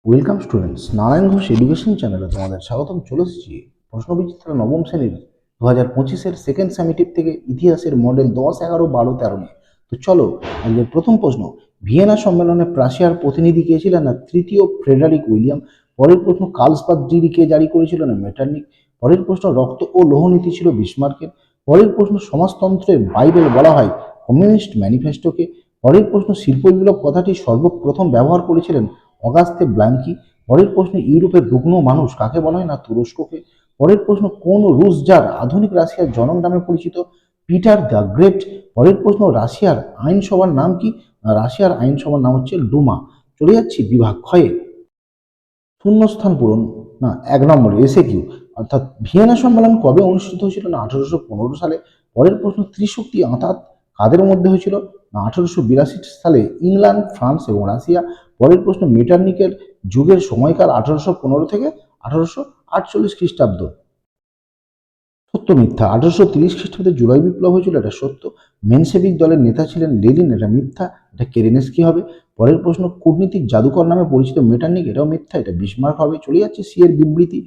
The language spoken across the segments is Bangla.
Welcome students, Narayan Ghosh education চ্যানেলে তোমাদের স্বাগতম। চলে এসেছি প্রশ্নবিচিত্রা নবম শ্রেণীর 2025-এর সেকেন্ড সামিটিভ থেকে ইতিহাসের মডেল 10, 11, 12, 13 নিয়ে। তো চলো, আজকের প্রথম প্রশ্ন, ভিয়েনা সম্মেলনে প্রাশিয়ার প্রতিনিধি কে ছিলেন? না তৃতীয় ফ্রেডারিক উইলিয়াম। পরের প্রশ্ন, কার্লসবাদ ডিগ্রি কে জারি করেছিল? না মেটারনিক। পরের প্রশ্ন, রক্ত ও লৌহ নীতি ছিল বিসমার্কের। পরের প্রশ্ন, সমাজতন্ত্রের বাইবেল বলা হয় কমিউনিস্ট ম্যানিফেস্টোকে। পরের প্রশ্ন, শিল্প বিপ্লব কথাটি সর্বপ্রথম ব্যবহার করেছিলেন অগাস্তে ব্ল্যাঙ্কি। পরের প্রশ্ন, ইউরোপের রুগ্ন মানুষ কাকে বলা হয়? না তুরস্ককে। পরের প্রশ্ন, কোন রুশ জার আধুনিক রাশিয়ার জনক নামে পরিচিত? Peter the great. পরের প্রশ্ন, রাশিয়ার আইনসভার নাম কি? রাশিয়ার আইনসভার নাম হচ্ছে ডুমা। চলে যাচ্ছি বিভাগ ক্ষয়ে। শূন্যস্থান পূরণ। না, 1 নম্বর এসে কিউ, অর্থাৎ ভিয়েনা সম্মেলন কবে অনুষ্ঠিত হয়েছিল? না 1815 সালে। পরের প্রশ্ন, ত্রিশক্তি আঁতাত কাদের মধ্যে হয়েছিল? না 1882 সালে ইংল্যান্ড, ফ্রান্স এবং রাশিয়া। পরের প্রশ্ন, মেটারনিকের যুগের সময়কাল 1815 থেকে 1848 খ্রিস্টাব্দ। সত্য মিথ্যা? 1830 খ্রিস্টাব্দে জুলাই বিপ্লব হয়েছিল, এটা সত্য। মেনসেভিক দলের নেতা ছিলেন লেনিন, এটা মিথ্যা। এটা কেরেনেস্কি হবে। পরের প্রশ্ন, কূটনীতিক জাদুকর নামে পরিচিত মেটারনিক, এটাও মিথ্যা, এটা বিসমার্ক হবে। চলে যাচ্ছে সি এর বিবৃতি।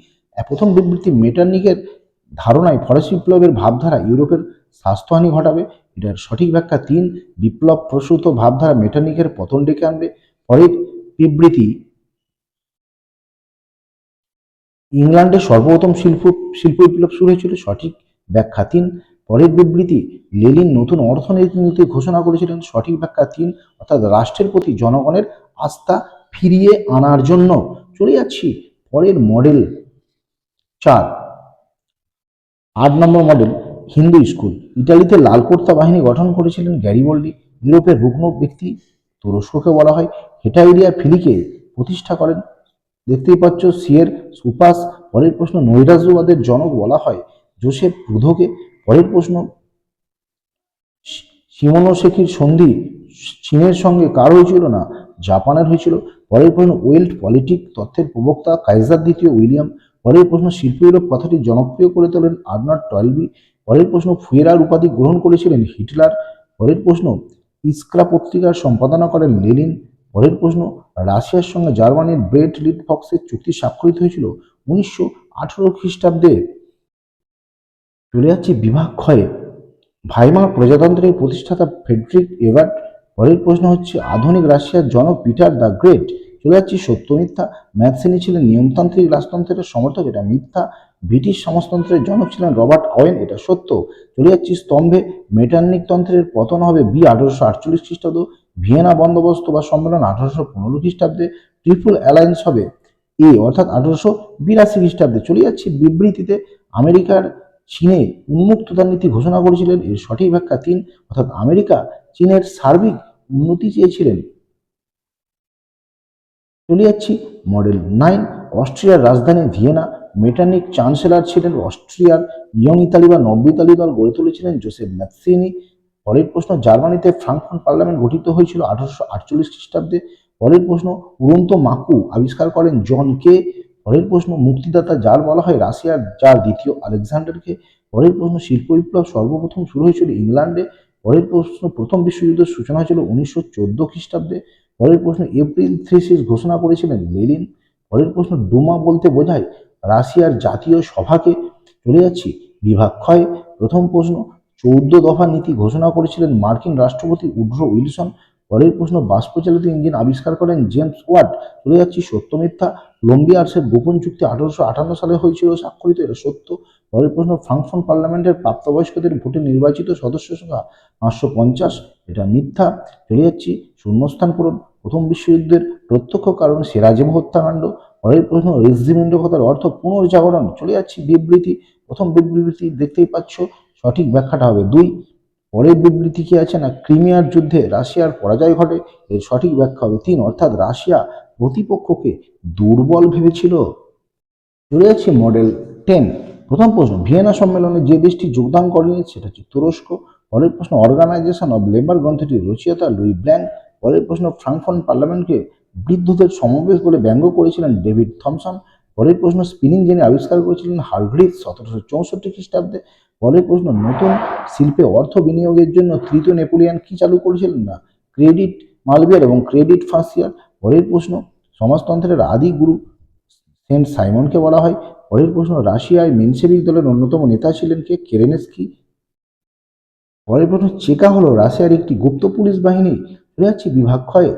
প্রথম বিবৃতি, মেটারনিকের ধারণায় ফরাসি বিপ্লবের ভাবধারা ইউরোপের স্বাস্থ্যহানি ঘটাবে, এটার সঠিক ব্যাখ্যা 3। বিপ্লব প্রসূত ভাবধারা মেটারনিকের পতন ডেকে আনবে। পরের বিবৃতি, ইংল্যান্ডে সর্বপ্রথম শিল্প বিপ্লব শুরু হয়েছিল, সঠিক ব্যাখ্যা 3। পরের বিবৃতি, লেনিন নতুন অর্থনীতি ঘোষণা করেছিলেন, সঠিক ব্যাখ্যা 3, অর্থাৎ রাষ্ট্রের প্রতি জনগণের আস্থা ফিরিয়ে আনার জন্য। চলে যাচ্ছি পরের মডেল 4, 8 নম্বর মডেল, হিন্দু স্কুল। ইটালিতে লাল কোর্তা বাহিনী গঠন করেছিলেন গ্যারিবল্ডি। ইউরোপের রুগ্ন ব্যক্তি তুরস্ককে বলা হয়। হেটাইরিয়া ফিলিকে প্রতিষ্ঠা করেন, দেখতেই পাচ্ছ সিয়ের সুপাস। পরের প্রশ্ন, নৈরাজ্যবাদের জনক বলা হয় জোসেফ রুধোকে। পরের প্রশ্ন, শিমোনোসেকির সন্ধি চীনের সঙ্গে কার হয়েছিল? না জাপানের হয়েছিল। পরের প্রশ্ন, ওয়েল্ট পলিটিক তত্ত্বের প্রবক্তা কাইজার দ্বিতীয় উইলিয়াম। পরের প্রশ্ন, শিল্প ইউরোপ কথাটি জনপ্রিয় করে তোলেন আর্নাল্ড টয়েলবি। পরের প্রশ্ন, ফুয়েরার উপাধি গ্রহণ করেছিলেন হিটলার। পরের প্রশ্ন, ইস্ক্রা পত্রিকার সম্পাদনা করেন লেনিন। পরের প্রশ্ন, রাশিয়ার সঙ্গে জার্মানির ব্রেট লিট ফক্সের চুক্তি স্বাক্ষরিত হয়েছিল 1918 খ্রিস্টাব্দে। চলে যাচ্ছি বিভাগ ক্ষয়ে। ভাইমার প্রজাতন্ত্রের প্রতিষ্ঠাতা ফ্রেডরিক এবার্ট। পরের প্রশ্ন হচ্ছে, আধুনিক রাশিয়ার জনক পিটার দ্য গ্রেট। চলে যাচ্ছি সত্য মিথ্যা। ম্যাথসিনি ছিলেন নিয়মতান্ত্রিক রাজতন্ত্রের সমর্থক, এটা মিথ্যা। ব্রিটিশ সমাজতন্ত্রের জনক ছিলেন রবার্ট ওয়েন, এটা সত্য। চলে যাচ্ছি স্তম্ভে। মেটারনিক তন্ত্রের পতন হবে বি 1848 খ্রিস্টাব্দ। ভিয়েনা বন্দোবস্ত বা সম্মেলন 1815 খ্রিস্টাব্দে। ট্রিপল অ্যালায়েন্স হবে এ, অর্থাৎ 1882 খ্রিস্টাব্দে। চলে যাচ্ছি বিবৃতিতে, আমেরিকার চীনে উন্মুক্ততার নীতি ঘোষণা করেছিলেন, এর সঠিক ব্যাখ্যা 3, অর্থাৎ আমেরিকা চীনের সার্বিক উন্নতি চেয়েছিলেন। চলে যাচ্ছি মডেল 9, অস্ট্রিয়ার রাজধানী ভিয়েনা। মেটারনিক চ্যান্সেলর ছিলেন অস্ট্রিয়ার ইয়ং ইতালি বা নব্য ইতালি দল গড়ে তুলেছিলেন জোসেফ ম্যাথসিনি। পরের প্রশ্ন, জার্মানিতে ফ্রাঙ্কফুর্ট পার্লামেন্ট গঠিত হয়েছিল 1848 খ্রিস্টাব্দে। পরের প্রশ্ন, উড়ন্ত মাকু আবিষ্কার করেন জন কে। পরের প্রশ্ন, মুক্তিদাতা জার বলা হয় রাশিয়ার জার দ্বিতীয় আলেকজান্ডারকে। পরের প্রশ্ন, শিল্প বিপ্লব সর্বপ্রথম শুরু হয়েছিল ইংল্যান্ডে। পরের প্রশ্ন, প্রথম বিশ্বযুদ্ধের সূচনা হয়েছিল 1914 খ্রিস্টাব্দে। পরের প্রশ্ন, এপ্রিল থিসিস ঘোষণা করেছিলেন লেনিন। পরের প্রশ্ন, ডুমা বলতে বোঝায় রাশিয়ার জাতীয় সভাকে। চলে যাচ্ছি বিভাগ ক্ষয়। প্রথম প্রশ্ন, 14 দফা নীতি ঘোষণা করেছিলেন মার্কিন রাষ্ট্রপতি উড্রো উইলসন। পরের প্রশ্ন, বাষ্পচালিত ইঞ্জিন আবিষ্কার করেন জেমস ওয়াট। চলে যাচ্ছি সত্য মিথ্যা। লম্বিয়ার্সের গোপন চুক্তি 1858 সালে হয়েছিল স্বাক্ষরিত, এটা সত্য। পরের প্রশ্ন, ফ্রাঙ্কফুর্ট পার্লামেন্টের প্রাপ্তবয়স্কদের ভোটে নির্বাচিত সদস্য সংখ্যা 550, এটা মিথ্যা। চলে যাচ্ছি শূন্যস্থান পূরণ। প্রথম বিশ্বযুদ্ধের প্রত্যক্ষ কারণ সেরাজেভো হত্যাকাণ্ড। পরের প্রশ্ন, রেজিমেন্টো কথার অর্থ পুনর্জাগরণ। চলে যাচ্ছি বিবৃতি। প্রথম বিবৃতি দেখতেই পাচ্ছ, সঠিক ব্যাখ্যাটা হবে 2। পরের বিবৃতি কি আছে? না ক্রিমিয়ার যুদ্ধে রাশিয়ার পরাজয় ঘটে, এর সঠিক ব্যাখ্যা হবে 3, অর্থাৎ রাশিয়া প্রতিপক্ষকে দুর্বল ভেবেছিল। চলে যাচ্ছি মডেল 10। প্রথম প্রশ্ন, ভিয়েনা সম্মেলনে যে দেশটি যোগদান করেনি সেটা হচ্ছে তুরস্ক। পরের প্রশ্ন, অর্গানাইজেশন অব লেবার গ্রন্থটির রচয়িতা লুই ব্ল্যাঙ্ক। পরের প্রশ্ন, ফ্রাঙ্কফুর্ট পার্লামেন্টকে বৃদ্ধদের সমাবেশ বলে ব্যঙ্গ করেছিলেন ডেভিড থমসন। পরের প্রশ্ন, স্পিনিং জেনি আবিষ্কার করেছিলেন হারগ্রিভস 1764 খ্রিস্টাব্দে। পরের প্রশ্ন, নতুন শিল্পে অর্থ বিনিয়োগের জন্য তৃতীয় নেপোলিয়ান কি চালু করেছিলেন? না ক্রেডিট মালবিয়ার এবং ক্রেডিট ফাঁসিয়ার। পরের প্রশ্ন, সমাজতন্ত্রের আদি গুরু সেন্ট সাইমনকে বলা হয়। পরের প্রশ্ন, রাশিয়ায় মেনসেভিক দলের অন্যতম নেতা ছিলেন কে? কেরেনস্কি। পরের প্রশ্ন, চেকা হলো রাশিয়ার একটি গুপ্ত পুলিশ বাহিনী। চলে যাচ্ছি বিভাগ ক্ষয়ে।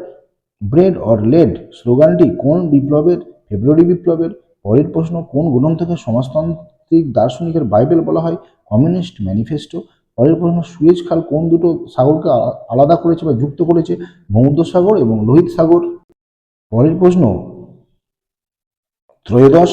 ব্রেড অর লেড স্লোগানটি কোন বিপ্লবের? ফেব্রুয়ারি বিপ্লবের। পরের প্রশ্ন, কোন গ্রন্থকে সমাজতান্ত্রিক দার্শনিকের বাইবেল বলা হয়? Communist manifesto. পরের প্রশ্ন, সুয়েজ খাল কোন দুটো সাগরকে আলাদা করেছে বা যুক্ত করেছে? ভূমধ্যসাগর এবং লোহিত সাগর। পরের প্রশ্ন, ত্রয়োদশ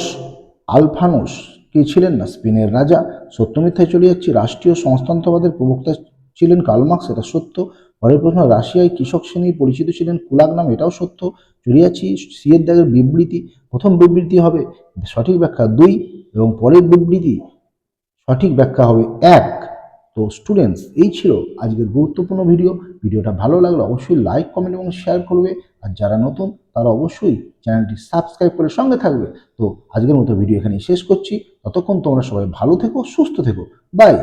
আলফানোস কে ছিলেন? না স্পেনের রাজা। সত্য মিথ্যায় চলে যাচ্ছি। রাষ্ট্রীয় সমাজতন্ত্রবাদের প্রবক্তা ছিলেন কার্ল মার্কস, এটা সত্য। পরের প্রশ্ন, রাশিয়ায় কৃষক শ্রেণী পরিচিত ছিলেন কুলাক নামে, এটাও সত্য। চলে যাচ্ছি সি এর দাগের বিবৃতি। প্রথম বিবৃতি হবে সঠিক ব্যাখ্যা 2 এবং পরের বিবৃতি সঠিক ব্যাখ্যা হবে 1। তো স্টুডেন্টস, এই ছিল আজকের গুরুত্বপূর্ণ ভিডিওটা ভালো লাগলে অবশ্যই লাইক, কমেন্ট এবং শেয়ার করবে। আর যারা নতুন তারা অবশ্যই চ্যানেলটি সাবস্ক্রাইব করে সঙ্গে থাকবে। তো আজকের মতো ভিডিও এখানেই শেষ করছি। ততক্ষণ তোমরা সবাই ভালো থেকো, সুস্থ থেকো। বাই।